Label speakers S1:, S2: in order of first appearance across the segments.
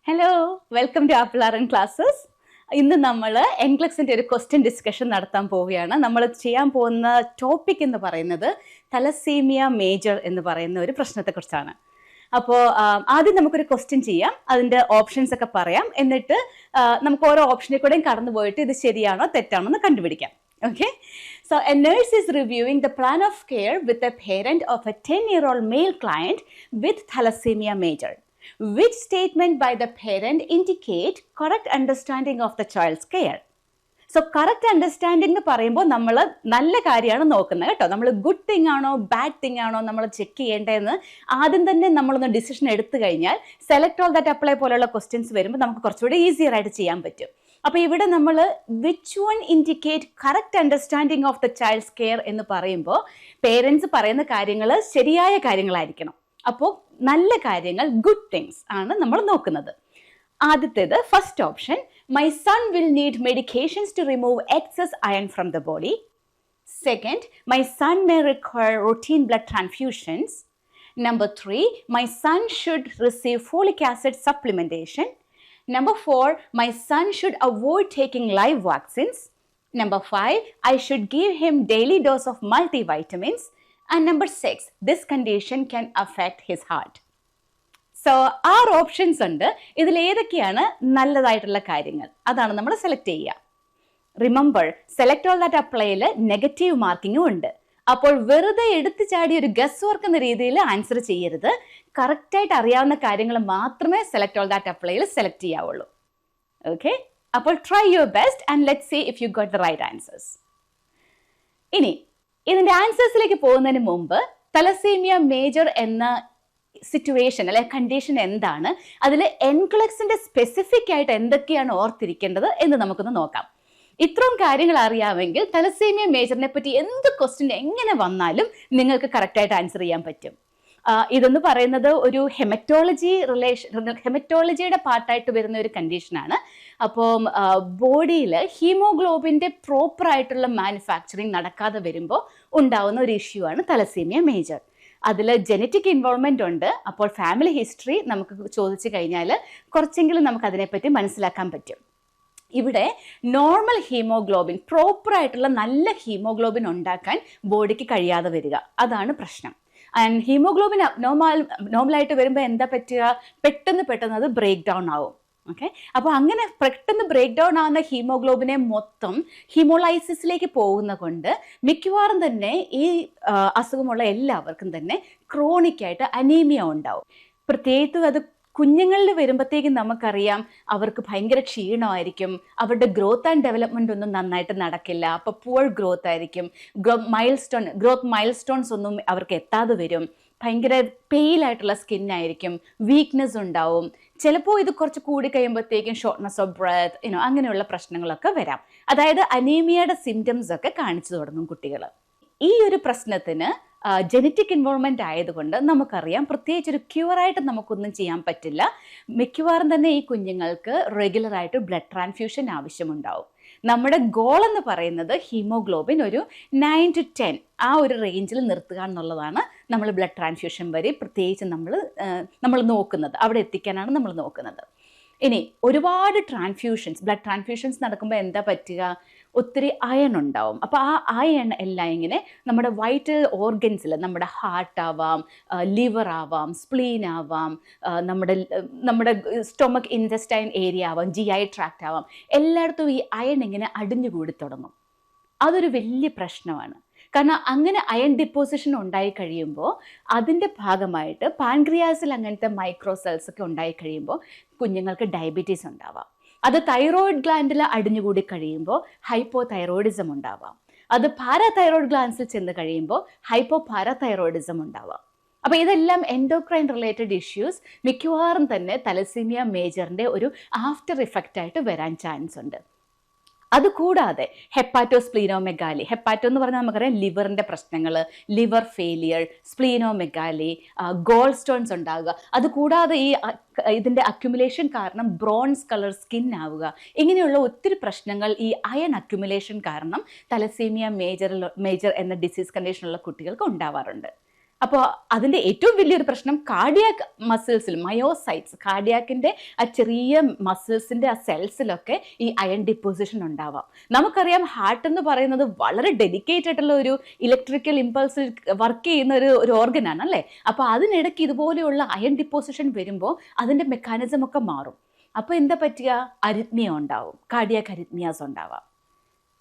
S1: Hello, welcome to Apple classes. ഇന്ന് നമ്മൾ എൻക്ലക്സിൻ്റെ ഒരു ക്വസ്റ്റ്യൻ ഡിസ്കഷൻ നടത്താൻ പോവുകയാണ്. നമ്മൾ ചെയ്യാൻ പോകുന്ന ടോപ്പിക് എന്ന് പറയുന്നത് തലസീമിയ മേജർ എന്ന് പറയുന്ന ഒരു പ്രശ്നത്തെക്കുറിച്ചാണ്. അപ്പോൾ ആദ്യം നമുക്കൊരു ക്വസ്റ്റ്യൻ ചെയ്യാം, അതിൻ്റെ ഓപ്ഷൻസ് ഒക്കെ പറയാം, എന്നിട്ട് നമുക്ക് ഓരോ ഓപ്ഷനിൽ കൂടെയും കടന്നു പോയിട്ട് ഇത് ശരിയാണോ തെറ്റാണോ എന്ന് കണ്ടുപിടിക്കാം. Okay, so a nurse is reviewing the plan of care with a parent of a 10-year-old male client with thalassemia major. Which statement by the parent indicate correct understanding of the child's care? So correct understanding എന്ന് പറയുമ്പോൾ നമ്മൾ നല്ല കാര്യമാണ് നോക്കുന്നത് കേട്ടോ. നമ്മൾ good thing ആണോ bad thing ആണോ നമ്മൾ ചെക്ക് ചെയ്യേണ്ടതെന്ന് ആദ്യം തന്നെ നമ്മളൊന്ന് ഡിസിഷൻ എടുത്തു കഴിഞ്ഞാൽ സെലക്ട് ഓൾ ദാറ്റ് അപ്ലൈ പോലെയുള്ള ക്വസ്റ്റ്യൻസ് വരുമ്പോൾ നമുക്ക് കുറച്ചുകൂടി ഈസിയർ ആയിട്ട് ചെയ്യാൻ പറ്റും. അപ്പോൾ ഇവിടെ നമ്മൾ which one indicate correct understanding of the child's care എന്ന് പറയുമ്പോൾ പേരൻസ് പറയുന്ന കാര്യങ്ങൾ ശരിയായ കാര്യങ്ങളായിരിക്കണം. അപ്പോൾ നല്ല കാര്യങ്ങൾ, ഗുഡ് തിങ്സ് ആണ് നമ്മൾ നോക്കുന്നത്. ആദ്യത്തേത് first option, my son will need medications to remove excess iron from the body. Second, my son may require routine blood transfusions. Number 3, my son should receive folic acid supplementation. Number 4, my son should avoid taking live vaccines. Number 5, I should give him daily dose of multivitamins. And number 6, this condition can affect his heart. So 6 options ഉണ്ട്. ഇതിൽ ഏതൊക്കെയാണ് നല്ലതായിട്ടുള്ള കാര്യങ്ങൾ അതാണ് നമ്മൾ select ചെയ്യുക. Remember, select all that അപ്ലൈയിൽ negative മാർക്കിങ്ങും ഉണ്ട്. അപ്പോൾ വെറുതെ എടുത്തു ചാടി ഒരു ഗസ് വർക്ക് എന്ന രീതിയിൽ ആൻസർ ചെയ്യരുത്. കറക്റ്റായിട്ട് അറിയാവുന്ന കാര്യങ്ങൾ മാത്രമേ സെലക്ട് ഓൾ ദാറ്റ് അപ്ലൈയിൽ സെലക്ട് ചെയ്യാവുള്ളൂ. ഓക്കെ, അപ്പോൾ try your best and let see if you got the right answers. ഇനി ഇതിൻ്റെ ആൻസേഴ്സിലേക്ക് പോകുന്നതിന് മുമ്പ് തലസീമിയ മേജർ എന്ന സിറ്റുവേഷൻ അല്ലെ കണ്ടീഷൻ എന്താണ്, അതിൽ എൻക്ലക്സിന്റെ സ്പെസിഫിക് ആയിട്ട് എന്തൊക്കെയാണ് ഓർത്തിരിക്കേണ്ടത് എന്ന് നമുക്കൊന്ന് നോക്കാം. ഇത്രയും കാര്യങ്ങൾ അറിയാമെങ്കിൽ തലസീമിയ മേജറിനെ പറ്റി എന്ത് ക്വസ്റ്റ്യൻ എങ്ങനെ വന്നാലും നിങ്ങൾക്ക് കറക്റ്റായിട്ട് ആൻസർ ചെയ്യാൻ പറ്റും. ഇതെന്ന് പറയുന്നത് ഒരു ഹെമറ്റോളജിയുടെ പാർട്ടായിട്ട് വരുന്ന ഒരു കണ്ടീഷനാണ്. അപ്പോൾ ബോഡിയിൽ ഹീമോഗ്ലോബിൻ്റെ പ്രോപ്പർ ആയിട്ടുള്ള മാനുഫാക്ചറിങ് നടക്കാതെ വരുമ്പോൾ ഉണ്ടാവുന്ന ഒരു ഇഷ്യൂ ആണ് തലസീമിയ മേജർ. അതിൽ ജനറ്റിക് ഇൻവോൾവ്മെൻ്റ് ഉണ്ട്. അപ്പോൾ ഫാമിലി ഹിസ്റ്ററി നമുക്ക് ചോദിച്ചു കഴിഞ്ഞാൽ കുറച്ചെങ്കിലും നമുക്ക് അതിനെപ്പറ്റി മനസ്സിലാക്കാൻ പറ്റും. ഇവിടെ നോർമൽ ഹീമോഗ്ലോബിൻ, പ്രോപ്പറായിട്ടുള്ള നല്ല ഹീമോഗ്ലോബിൻ ഉണ്ടാക്കാൻ ബോഡിക്ക് കഴിയാതെ വരിക, അതാണ് പ്രശ്നം. ആൻഡ് ഹീമോഗ്ലോബിൻ നോർമലായിട്ട് വരുമ്പോൾ എന്താ പറ്റുക, പെട്ടെന്ന് അത് ബ്രേക്ക് ഡൗൺ ആവും. ഓക്കെ, അപ്പോൾ അങ്ങനെ പെട്ടെന്ന് ബ്രേക്ക് ഡൗൺ ആവുന്ന ഹീമോഗ്ലോബിനെ മൊത്തം ഹീമോളൈസിസിലേക്ക് പോകുന്ന കൊണ്ട് മിക്കവാറും തന്നെ ഈ അസുഖമുള്ള എല്ലാവർക്കും തന്നെ ക്രോണിക്കായിട്ട് അനീമിയ ഉണ്ടാവും. പ്രത്യേകിച്ചും അത് കുഞ്ഞുങ്ങളിൽ വരുമ്പോഴത്തേക്കും നമുക്കറിയാം അവർക്ക് ഭയങ്കര ക്ഷീണമായിരിക്കും, അവരുടെ ഗ്രോത്ത് ആൻഡ് ഡെവലപ്മെൻ്റ് ഒന്നും നന്നായിട്ട് നടക്കില്ല. അപ്പോൾ പുവർ ഗ്രോത്ത് ആയിരിക്കും, ഗ്രോത്ത് മൈൽ സ്റ്റോൺസ് ഒന്നും അവർക്ക് എത്താതെ വരും, ഭയങ്കര പെയിലായിട്ടുള്ള സ്കിന്നായിരിക്കും, വീക്ക്നെസ് ഉണ്ടാവും. ചിലപ്പോൾ ഇത് കുറച്ച് കൂടി കഴിയുമ്പോഴത്തേക്കും ഷോർട്ട്നെസ് ഓഫ് ബ്രെത്ത് അങ്ങനെയുള്ള പ്രശ്നങ്ങളൊക്കെ വരാം. അതായത് അനീമിയയുടെ സിംറ്റംസ് ഒക്കെ കാണിച്ചു തുടങ്ങും കുട്ടികൾ. ഈ ഒരു പ്രശ്നത്തിന് ജനറ്റിക് ഇൻവോൾവ്മെൻ്റ് ആയതുകൊണ്ട് നമുക്കറിയാം പ്രത്യേകിച്ചൊരു ക്യൂറായിട്ട് നമുക്കൊന്നും ചെയ്യാൻ പറ്റില്ല. മിക്കവാറും തന്നെ ഈ കുഞ്ഞുങ്ങൾക്ക് റെഗുലറായിട്ട് ബ്ലഡ് ട്രാൻസ്ഫ്യൂഷൻ ആവശ്യമുണ്ടാവും. നമ്മുടെ ഗോൾ എന്ന് പറയുന്നത് ഹീമോഗ്ലോബിൻ ഒരു 9 to 10 ആ ഒരു റേഞ്ചിൽ നിർത്തുക എന്നുള്ളതാണ്. നമ്മൾ ബ്ലഡ് ട്രാൻസ്ഫ്യൂഷൻ വരെ പ്രത്യേകിച്ച് നമ്മൾ നോക്കുന്നത്, അവിടെ എത്തിക്കാനാണ് നമ്മൾ നോക്കുന്നത്. ഇനി ഒരുപാട് ബ്ലഡ് ട്രാൻസ്ഫ്യൂഷൻസ് നടക്കുമ്പോൾ എന്താ പറ്റുക, ഒത്തിരി അയൺ ഉണ്ടാവും. അപ്പോൾ ആ അയൺ എല്ലാം ഇങ്ങനെ നമ്മുടെ വൈറ്റൽ ഓർഗൻസിൽ, നമ്മുടെ ഹാർട്ട് ആവാം, ലിവർ ആവാം, സ്പ്ലീൻ ആവാം, നമ്മുടെ സ്റ്റൊമക്ക് ഇൻറ്റസ്റ്റൈൻ ഏരിയ ആവാം, GI ട്രാക്റ്റ് ആവാം, എല്ലായിടത്തും ഈ അയൺ ഇങ്ങനെ അടിഞ്ഞുകൂടി തുടങ്ങും. അതൊരു വലിയ പ്രശ്നമാണ്. കാരണം അങ്ങനെ അയൺ ഡിപ്പോസിഷൻ ഉണ്ടായി കഴിയുമ്പോൾ അതിൻ്റെ ഭാഗമായിട്ട് പാൻക്രിയാസിൽ അങ്ങനത്തെ മൈക്രോസെൽസ് ഒക്കെ ഉണ്ടായി കഴിയുമ്പോൾ കുഞ്ഞുങ്ങൾക്ക് ഡയബറ്റീസ് ഉണ്ടാവാം. അത് തൈറോയിഡ് ഗ്ലാൻഡിൽ അടിഞ്ഞുകൂടി കഴിയുമ്പോൾ ഹൈപ്പോ തൈറോയിഡിസം ഉണ്ടാവാം. അത് പാരാതൈറോയിഡ് ഗ്ലാൻസിൽ ചെന്ന് കഴിയുമ്പോൾ ഹൈപ്പോ പാരാതൈറോയിഡിസം ഉണ്ടാവാം. അപ്പോൾ ഇതെല്ലാം എൻഡോക്രൈൻ റിലേറ്റഡ് ഇഷ്യൂസ് മിക്കവാറും തന്നെ തലസീമിയ മേജറിൻ്റെ ഒരു ആഫ്റ്റർ ഇഫക്റ്റ് ആയിട്ട് വരാൻ ചാൻസ് ഉണ്ട്. അതുകൂടാതെ ഹെപ്പാറ്റോസ്പ്ലീനോമെഗാലി, ഹെപ്പാറ്റോ എന്ന് പറഞ്ഞാൽ നമുക്കറിയാം ലിവറിൻ്റെ പ്രശ്നങ്ങൾ, ലിവർ ഫെയിലിയർ, സ്പ്ലീനോമെഗാലി, ഗോൾ സ്റ്റോൺസ് ഉണ്ടാവുക. അതുകൂടാതെ ഇതിൻ്റെ അക്യുമുലേഷൻ കാരണം ബ്രോൺസ് കളർ സ്കിൻ ആവുക, ഇങ്ങനെയുള്ള ഒത്തിരി പ്രശ്നങ്ങൾ ഈ അയൺ അക്യുമുലേഷൻ കാരണം തലസീമിയ മേജർ എന്ന ഡിസീസ് കണ്ടീഷനുള്ള കുട്ടികൾക്ക് ഉണ്ടാവാറുണ്ട്. അപ്പോൾ അതിൻ്റെ ഏറ്റവും വലിയൊരു പ്രശ്നം കാർഡിയാക് മസിൽസിൽ മയോസൈറ്റ്സ്, കാർഡിയാക്കിൻ്റെ ആ ചെറിയ മസിൽസിൻ്റെ ആ സെൽസിലൊക്കെ ഈ അയൺ ഡിപ്പോസിഷൻ ഉണ്ടാവാം. നമുക്കറിയാം ഹാർട്ട് എന്ന് പറയുന്നത് വളരെ ഡെഡിക്കേറ്റ് ആയിട്ടുള്ള ഒരു ഇലക്ട്രിക്കൽ ഇമ്പൾസിൽ വർക്ക് ചെയ്യുന്ന ഒരു ഓർഗനാണ് അല്ലേ. അപ്പോൾ അതിനിടയ്ക്ക് ഇതുപോലെയുള്ള അയൺ ഡിപ്പോസിഷൻ വരുമ്പോൾ അതിൻ്റെ മെക്കാനിസം ഒക്കെ മാറും. അപ്പോൾ എന്താ പറ്റുക? അരിത്മിയ ഉണ്ടാവും, കാർഡിയാക് അരിത്മിയാസ് ഉണ്ടാവാം.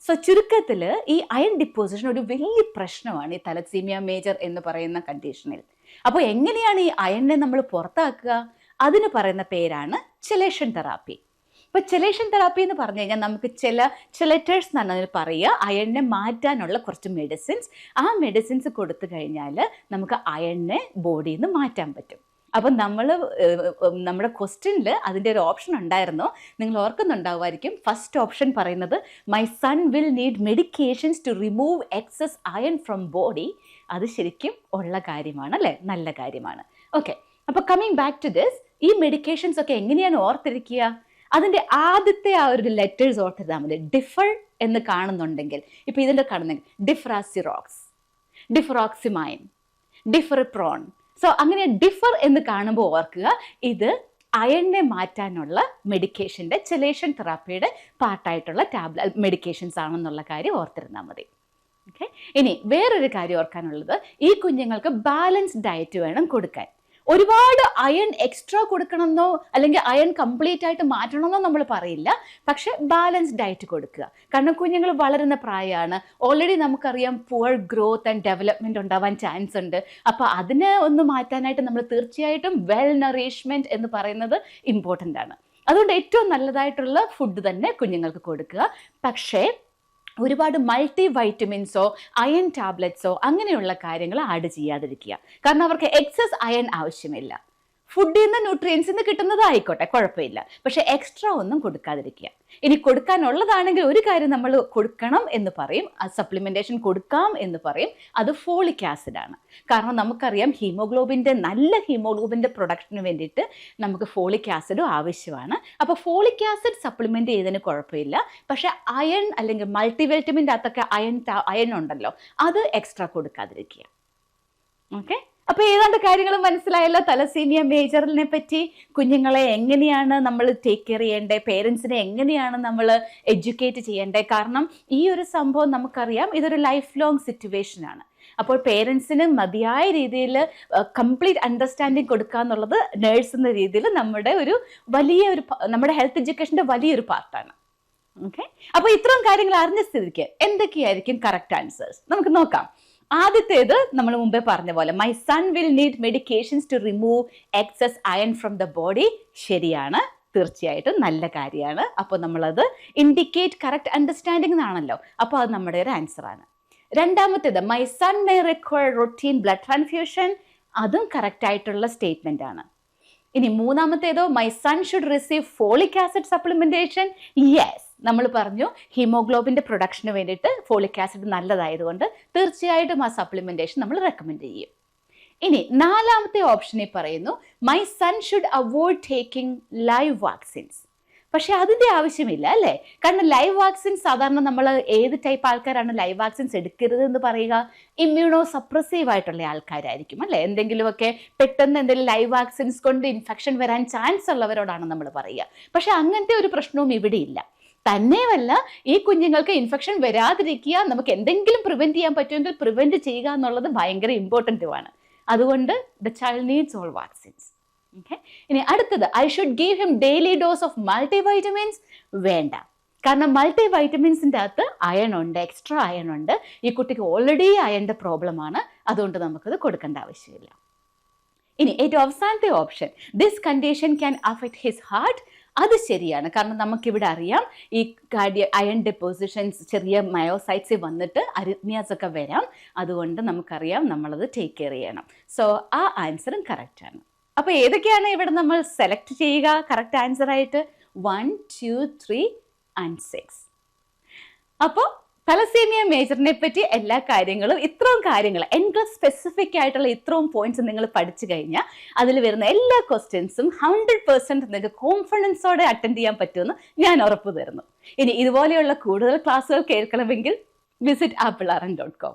S1: സോ ചുരുക്കത്തിൽ ഈ അയൺ ഡിപ്പോസിഷൻ ഒരു വലിയ പ്രശ്നമാണ് ഈ തലസീമിയ മേജർ എന്ന് പറയുന്ന കണ്ടീഷനിൽ. അപ്പോൾ എങ്ങനെയാണ് ഈ അയണിനെ നമ്മൾ പുറത്താക്കുക? അതിന് പറയുന്ന പേരാണ് ചെലേഷൻ തെറാപ്പി. ഇപ്പോൾ ചെലേഷൻ തെറാപ്പി എന്ന് പറഞ്ഞു കഴിഞ്ഞാൽ നമുക്ക് ചെലറ്റേഴ്സ് എന്നാണ് അതിൽ പറയുക, അയണിനെ മാറ്റാനുള്ള കുറച്ച് മെഡിസിൻസ്. ആ മെഡിസിൻസ് കൊടുത്തു കഴിഞ്ഞാൽ നമുക്ക് അയണിനെ ബോഡിയിൽ നിന്ന് മാറ്റാൻ പറ്റും. അപ്പം നമ്മുടെ ക്വസ്റ്റ്യനിൽ അതിൻ്റെ ഒരു ഓപ്ഷൻ ഉണ്ടായിരുന്നു, നിങ്ങൾ ഓർക്കുന്നുണ്ടാവുമായിരിക്കും. ഫസ്റ്റ് ഓപ്ഷൻ പറയുന്നത് my son will need medications to remove excess iron from body. അത് ശരിക്കും ഉള്ള കാര്യമാണ് അല്ലേ, നല്ല കാര്യമാണ്. ഓക്കെ, അപ്പോൾ കമ്മിങ് ബാക്ക് ടു ദിസ്, ഈ മെഡിക്കേഷൻസ് ഒക്കെ എങ്ങനെയാണ് ഓർത്തിരിക്കുക? അതിൻ്റെ ആദ്യത്തെ ആ ഒരു ലെറ്റേഴ്സ് ഓർത്തിരുന്നാൽ മതി. ഡിഫർ എന്ന് കാണുന്നുണ്ടെങ്കിൽ, ഇപ്പോൾ ഇതിൻ്റെ കാണുന്നെങ്കിൽ ഡിഫ്രാസിറോക്സ്, ഡിഫ്രോക്സിമൈൻ, ഡിഫറിപ്രോൺ. സോ അങ്ങനെ ഡിഫർ എന്ന് കാണുമ്പോൾ ഓർക്കുക, ഇത് അയണിനെ മാറ്റാനുള്ള മെഡിക്കേഷൻ്റെ ചെലേഷൻ തെറാപ്പിയുടെ പാർട്ടായിട്ടുള്ള മെഡിക്കേഷൻസ് ആണെന്നുള്ള കാര്യം ഓർത്തിരുന്നാൽ മതി. ഓക്കെ, ഇനി വേറൊരു കാര്യം ഓർക്കാനുള്ളത്, ഈ കുഞ്ഞുങ്ങൾക്ക് ബാലൻസ്ഡ് ഡയറ്റ് വേണം കൊടുക്കാൻ. ഒരുപാട് അയൺ എക്സ്ട്രാ കൊടുക്കണമെന്നോ അല്ലെങ്കിൽ അയൺ കംപ്ലീറ്റ് ആയിട്ട് മാറ്റണമെന്നോ നമ്മൾ പറയില്ല, പക്ഷെ ബാലൻസ്ഡ് ഡയറ്റ് കൊടുക്കുക. കാരണം കുഞ്ഞുങ്ങൾ വളരുന്ന പ്രായമാണ്, ഓൾറെഡി നമുക്കറിയാം പുവർ ഗ്രോത്ത് ആൻഡ് ഡെവലപ്മെൻറ്റ് ഉണ്ടാവാൻ ചാൻസ് ഉണ്ട്. അപ്പോൾ അതിനെ ഒന്ന് മാറ്റാനായിട്ട് നമ്മൾ തീർച്ചയായിട്ടും വെൽ നറിഷ്മെൻറ്റ് എന്ന് പറയുന്നത് ഇമ്പോർട്ടൻ്റ് ആണ്. അതുകൊണ്ട് ഏറ്റവും നല്ലതായിട്ടുള്ള ഫുഡ് തന്നെ കുഞ്ഞുങ്ങൾക്ക് കൊടുക്കുക. പക്ഷേ ഒരുപാട് മൾട്ടി വൈറ്റമിൻസോ അയൺ ടാബ്ലറ്റ്സോ അങ്ങനെയുള്ള കാര്യങ്ങൾ ആഡ് ചെയ്യാതിരിക്കുക. കാരണം അവർക്ക് എക്സസ് അയൺ ആവശ്യമില്ല. ഫുഡിൽ നിന്ന് ന്യൂട്രിയൻസിൽ നിന്ന് കിട്ടുന്നതായിക്കോട്ടെ, കുഴപ്പമില്ല, പക്ഷെ എക്സ്ട്രാ ഒന്നും കൊടുക്കാതിരിക്കുക. ഇനി കൊടുക്കാനുള്ളതാണെങ്കിൽ ഒരു കാര്യം നമ്മൾ കൊടുക്കണം എന്ന് പറയും, സപ്ലിമെൻറ്റേഷൻ കൊടുക്കാം എന്ന് പറയും, അത് ഫോളിക് ആസിഡാണ്. കാരണം നമുക്കറിയാം നല്ല ഹീമോഗ്ലോബിൻ്റെ പ്രൊഡക്ഷന് വേണ്ടിയിട്ട് നമുക്ക് ഫോളിക് ആസിഡും ആവശ്യമാണ്. അപ്പോൾ ഫോളിക് ആസിഡ് സപ്ലിമെൻറ്റ് ചെയ്തതിന് കുഴപ്പമില്ല, പക്ഷെ അയൺ അല്ലെങ്കിൽ മൾട്ടിവൈറ്റമിൻ്റെ അകത്തൊക്കെ അയൺ ഉണ്ടല്ലോ, അത് എക്സ്ട്രാ കൊടുക്കാതിരിക്കുക. ഓക്കെ, അപ്പോൾ ഏതാണ്ട് കാര്യങ്ങൾ മനസ്സിലായല്ലോ തലസീമിയ മേജറിനെ പറ്റി. കുഞ്ഞുങ്ങളെ എങ്ങനെയാണ് നമ്മൾ ടേക്ക് കെയർ ചെയ്യേണ്ടത്, പേരൻസിനെ എങ്ങനെയാണ് നമ്മൾ എഡ്യൂക്കേറ്റ് ചെയ്യേണ്ടത്. കാരണം ഈ ഒരു സംഭവം നമുക്കറിയാം, ഇതൊരു ലൈഫ് ലോങ് സിറ്റുവേഷനാണ്. അപ്പോൾ പേരൻസിന് മതിയായ രീതിയിൽ കംപ്ലീറ്റ് അണ്ടർസ്റ്റാൻഡിങ് കൊടുക്കുക എന്നുള്ളത് നേഴ്സ് എന്ന രീതിയിൽ നമ്മുടെ ഹെൽത്ത് എഡ്യൂക്കേഷൻ്റെ വലിയൊരു പാർട്ടാണ്. ഓക്കെ, അപ്പോൾ ഇത്രയും കാര്യങ്ങൾ അറിഞ്ഞ സ്ഥിതിക്ക് എന്തൊക്കെയായിരിക്കും കറക്റ്റ് ആൻസേഴ്സ് നമുക്ക് നോക്കാം. ആദ്യത്തേത് നമ്മൾ മുമ്പേ പറഞ്ഞ പോലെ my son will need medications to remove excess iron from the body. ശരിയാണ്, തീർച്ചയായിട്ടും നല്ല കാര്യമാണ്. അപ്പോൾ നമ്മളത് ഇൻഡിക്കേറ്റ് കറക്റ്റ് അണ്ടർസ്റ്റാൻഡിംഗ് എന്നാണല്ലോ, അപ്പോൾ അത് നമ്മുടെ ഒരു ആൻസറാണ്. രണ്ടാമത്തേത് my son may require routine blood transfusion. അതും കറക്റ്റ് ആയിട്ടുള്ള സ്റ്റേറ്റ്മെന്റ് ആണ്. ഇനി മൂന്നാമത്തേതോ my son should receive folic acid supplementation. Yes, നമ്മൾ പറഞ്ഞു ഹീമോഗ്ലോബിൻ്റെ പ്രൊഡക്ഷന് വേണ്ടിയിട്ട് ഫോളിക് ആസിഡ് നല്ലതായതുകൊണ്ട് തീർച്ചയായിട്ടും ആ സപ്ലിമെൻറ്റേഷൻ നമ്മൾ റെക്കമെൻഡ് ചെയ്യും. ഇനി നാലാമത്തെ ഓപ്ഷനിൽ പറയുന്നു my son should avoid taking live vaccines. പക്ഷെ അതിൻ്റെ ആവശ്യമില്ല അല്ലേ. കാരണം ലൈവ് വാക്സിൻസ് സാധാരണ നമ്മൾ ഏത് ടൈപ്പ് ആൾക്കാരാണ് ലൈവ് വാക്സിൻസ് എടുക്കരുത് എന്ന് പറയുക? ഇമ്മ്യൂണോ സപ്രസീവ് ആയിട്ടുള്ള ആൾക്കാരായിരിക്കും അല്ലേ. എന്തെങ്കിലുമൊക്കെ പെട്ടെന്ന് എന്തെങ്കിലും ലൈവ് വാക്സിൻസ് കൊണ്ട് ഇൻഫെക്ഷൻ വരാൻ ചാൻസ് ഉള്ളവരോടാണ് നമ്മൾ പറയുക. പക്ഷെ അങ്ങനത്തെ ഒരു പ്രശ്നവും ഇവിടെ ഇല്ല. തന്നെയുമല്ല, ഈ കുഞ്ഞുങ്ങൾക്ക് ഇൻഫെക്ഷൻ വരാതിരിക്കുക, നമുക്ക് എന്തെങ്കിലും പ്രിവെന്റ് ചെയ്യാൻ പറ്റുമെങ്കിൽ പ്രിവെന്റ് ചെയ്യുക എന്നുള്ളത് ഭയങ്കര ഇമ്പോർട്ടൻറ്റുമാണ്. അതുകൊണ്ട് the child needs all vaccines. Okay, ഇനി അടുത്തത് I should give him daily dose of multi vitamins. വേണ്ട, കാരണം മൾട്ടി വൈറ്റമിൻസിൻ്റെ അകത്ത് അയൺ ഉണ്ട്, എക്സ്ട്രാ അയൺ ഉണ്ട്. ഈ കുട്ടിക്ക് ഓൾറെഡി അയണിൻ്റെ പ്രോബ്ലമാണ്, അതുകൊണ്ട് നമുക്കത് കൊടുക്കേണ്ട ആവശ്യമില്ല. ഇനി ഏറ്റവും അവസാനത്തെ option this condition can affect his heart. അത് ശരിയാണ്, കാരണം നമുക്കിവിടെ അറിയാം ഈ അയൺ ഡെപ്പോസിഷൻസ് ചെറിയ മയോസൈറ്റ്സിൽ വന്നിട്ട് അരിത്മിയാസ് ഒക്കെ വരാം. അതുകൊണ്ട് നമുക്കറിയാം നമ്മളത് ടേക്ക് കെയർ ചെയ്യണം. സോ ആ ആൻസറും കറക്റ്റാണ്. അപ്പോൾ ഏതൊക്കെയാണ് ഇവിടെ നമ്മൾ സെലക്ട് ചെയ്യുക കറക്റ്റ് ആൻസർ ആയിട്ട്? 1, 2, 3 and 6. അപ്പോൾ തലസീമിയ മേജറിനെ പറ്റി എല്ലാ കാര്യങ്ങളും, ഇത്രയും കാര്യങ്ങൾ എൻട്രൻസ് സ്പെസിഫിക് ആയിട്ടുള്ള ഇത്രയും പോയിന്റ്സ് നിങ്ങൾ പഠിച്ചു കഴിഞ്ഞാൽ അതിൽ വരുന്ന എല്ലാ ക്വസ്റ്റ്യൻസും 100% നിങ്ങൾക്ക് കോൺഫിഡൻസോടെ അറ്റൻഡ് ചെയ്യാൻ പറ്റുമെന്ന് ഞാൻ ഉറപ്പ് തരുന്നു. ഇനി ഇതുപോലെയുള്ള കൂടുതൽ ക്ലാസ്സുകൾ കേൾക്കണമെങ്കിൽ visit applearn.com.